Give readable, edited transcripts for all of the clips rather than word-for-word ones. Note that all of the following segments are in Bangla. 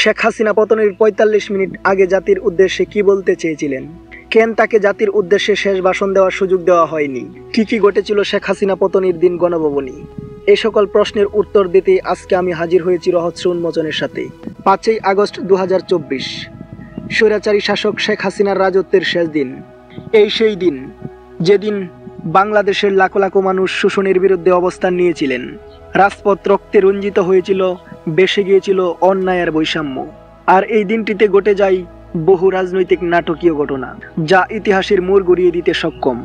শেখ হাসিনা পতনের ৪৫ মিনিট আগে জাতির উদ্দেশ্যে কি বলতে চেয়েছিলেন? কেন তাকে জাতির উদ্দেশ্যে শেষ ভাষণ দেওয়ার সুযোগ দেওয়া হয়নি? কি ঘটেছিল শেখ হাসিনা পতনের দিন গণভবনে? এই সকল প্রশ্নের উত্তর দিতে আজকে আমি হাজির হয়েছি রহস্য উন্মোচনের সাথে। ৫ই আগস্ট ২০২৪, স্বৈরাচারী শাসক শেখ হাসিনার রাজত্বের শেষ দিন। এই সেই দিন যেদিন বাংলাদেশের লাখো লাখো মানুষ শোষণের বিরুদ্ধে অবস্থান নিয়েছিলেন। রাজপথ রক্তে রঞ্জিত হয়েছিল, বেসে গিয়েছিল অন্যায়ের বৈষম্য। আর এই দিনটিতে ঘটে যায় বহু রাজনৈতিক নাটকীয় ঘটনা, যা ইতিহাসের মোড় ঘুরিয়ে দিতে সক্ষম।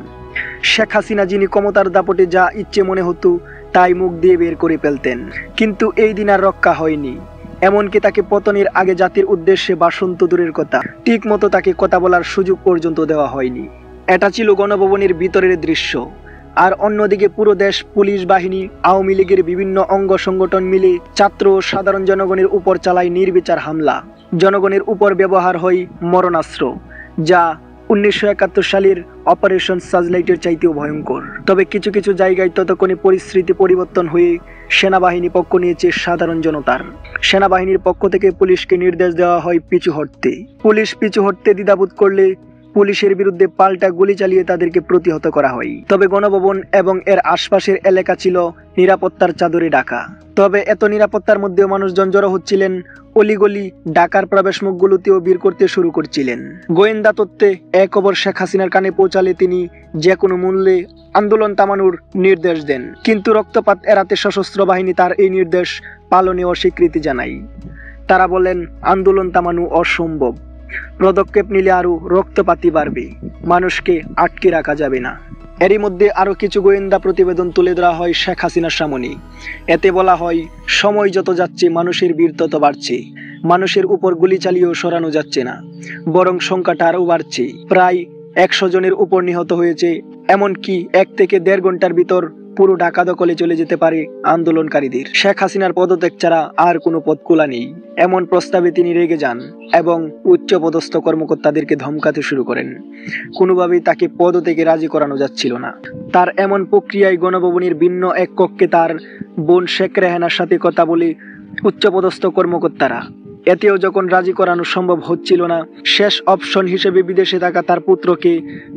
শেখ হাসিনা যিনি ক্ষমতার দাপটে যা ইচ্ছে মনে হতো তাই মুখ দিয়ে বের করে ফেলতেন, কিন্তু এই দিন আর রক্ষা হয়নি। এমনকি তাকে পতনের আগে জাতির উদ্দেশ্যে ভাষণ তো দূরের কথা, ঠিক মতো তাকে কথা বলার সুযোগ পর্যন্ত দেওয়া হয়নি। এটা ছিল গণভবনের ভিতরের দৃশ্য। আর অন্যদিকে পুরো দেশ, পুলিশ বাহিনী, আওয়ামী লীগের বিভিন্ন অঙ্গ সংগঠন মিলে ছাত্র ও সাধারণ জনগণের উপর চালায় নির্বিচার হামলা। জনগণের উপর ব্যবহার হয় মরণাস্ত্র, যা ১৯৭১ সালের অপারেশন সার্চলাইটের চাইতেও ভয়ঙ্কর। তবে কিছু কিছু জায়গায় ততক্ষণে পরিস্থিতি পরিবর্তন হয়ে সেনাবাহিনী পক্ষ নিয়েছে সাধারণ জনতার। সেনাবাহিনীর পক্ষ থেকে পুলিশকে নির্দেশ দেওয়া হয় পিছু হটতে। পুলিশ পিছু হটতে দ্বিধাবোধ করলে পুলিশের বিরুদ্ধে পাল্টা গুলি চালিয়ে তাদেরকে প্রতিহত করা হয়। তবে গণভবন এবং এর আশপাশের এলাকা ছিল নিরাপত্তার চাদরে ঢাকা। তবে এত নিরাপত্তার মধ্যেও মানুষজন জড়ো হচ্ছিলেন, অলিগলি ঢাকার প্রবেশ মুখগুলোতেও ভিড় করতে শুরু করছিলেন। গোয়েন্দা তত্ত্বে এক খবর শেখ হাসিনার কানে পৌঁছালে তিনি যে কোনো মূল্যে আন্দোলন থামানোর নির্দেশ দেন, কিন্তু রক্তপাত এড়াতে সশস্ত্র বাহিনী তার এই নির্দেশ পালনে অস্বীকৃতি জানায়। তারা বলেন আন্দোলন থামানো অসম্ভব, পদক্ষেপ নিলে আরো রক্তপাতই বাড়বে, মানুষকে আটকে রাখা যাবে না। এরই মধ্যে আরো কিছু গোয়েন্দা প্রতিবেদন তুলে ধরা হয় শেখ হাসিনার সামনে। এতে বলা হয় সময় যত যাচ্ছে মানুষের ভিড় তত বাড়ছে, মানুষের উপর গুলি চালিয়েও সরানো যাচ্ছে না, বরং সংখ্যাটা আরও বাড়ছে। প্রায় ১০০ জনের উপর নিহত হয়েছে, এমনকি ১ থেকে ১.৫ ঘন্টার ভিতর পুরো ঢাকা দখলে চলে যেতে পারে আন্দোলনকারীদের। শেখ হাসিনার পদত্যাগ ছাড়া আর কোনো পথ খোলা নেই, এমন প্রস্তাবে তিনি রেগে যান এবং উচ্চপদস্থ কর্মকর্তাদেরকে ধমকাতে শুরু করেন। কোনোভাবেই তাকে পদত্যাগে রাজি করানো যাচ্ছিল না। তার এমন প্রক্রিয়ায় গণভবনের ভিন্ন এক কক্ষে তার বোন শেখ রেহানার সাথে কথা বলে উচ্চপদস্থ কর্মকর্তারা। এতেও যখন রাজি করানো সম্ভব হচ্ছিল না, শেষ অপশন হিসেবে বিদেশে থাকা তার পুত্রকে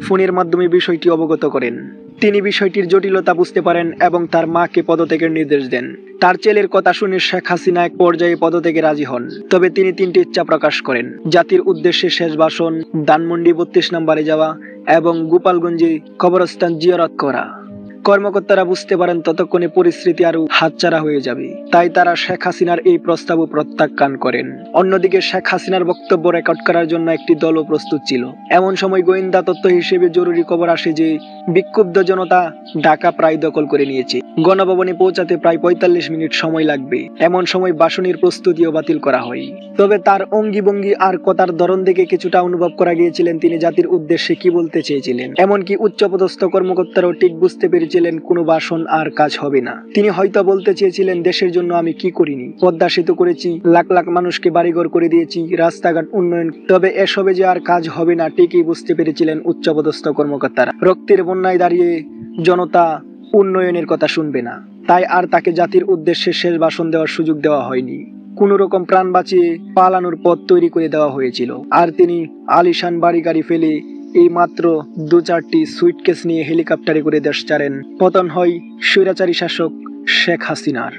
ফোনের মাধ্যমে বিষয়টি অবগত করেন। তিনি বিষয়টির জটিলতা বুঝতে পারেন এবং তার মাকে পদত্যাগের নির্দেশ দেন। তার ছেলের কথা শুনে শেখ হাসিনা এক পর্যায়ে পদত্যাগে রাজি হন। তবে তিনি ৩টি ইচ্ছা প্রকাশ করেন: জাতির উদ্দেশ্যে শেষ ভাষণ, ধানমন্ডি ৩২ নম্বরে যাওয়া এবং গোপালগঞ্জে কবরস্থান জিয়ারত করা। কর্মকর্তারা বুঝতে পারেন ততক্ষণে পরিস্থিতি আরো হাতছাড়া হয়ে যাবে, তাই তারা শেখ হাসিনার এই প্রস্তাবও প্রত্যাখ্যান করেন। অন্যদিকে শেখ হাসিনার বক্তব্য রেকর্ড করার জন্য একটি দলও প্রস্তুত ছিল। এমন সময় গোয়েন্দা তথ্য হিসেবে জরুরি খবর আসে যে বিক্ষুব্ধ জনতা ঢাকা প্রায় দখল করে নিয়েছে। গণভবনে পৌঁছাতে প্রায় ৪৫ মিনিট সময় লাগবে। এমন সময় ভাষণের প্রস্তুতিও বাতিল করা হয়। তবে তার অঙ্গিভঙ্গি আর কথার ধরন দেখে কিছুটা অনুভব করা গিয়েছিলেন তিনি জাতির উদ্দেশ্যে কি বলতে চেয়েছিলেন। এমনকি উচ্চপদস্থ কর্মকর্তারাও ঠিক বুঝতে পেরেছিলেন কোনো ভাষণ আর কাজ হবে না। তিনি হয়তো বলতে চেয়েছিলেন দেশের জন্য আমি কি করিনি, পদ্মা সেতু করেছি, লাখ লাখ মানুষকে বাড়িঘর করে দিয়েছি, রাস্তাঘাট উন্নয়ন। তবে এসবে যে আর কাজ হবে না ঠিকই বুঝতে পেরেছিলেন উচ্চপদস্থ কর্মকর্তারা। রক্তের বন্যায় দাঁড়িয়ে জনতা উন্নয়নের কথা শুনবে না, তাই আর তাকে জাতির উদ্দেশ্যে শেষ ভাষণ দেওয়ার সুযোগ দেওয়া হয়নি। কোন রকম প্রাণ বাঁচিয়ে পালানোর পথ তৈরি করে দেওয়া হয়েছিল। আর তিনি আলিশান বাড়ি গাড়ি ফেলে এই মাত্র ২-৪টি সুইটকেস নিয়ে হেলিকপ্টারে করে দেশ ছাড়েন। পতন হয় স্বৈরাচারী শাসক শেখ হাসিনার।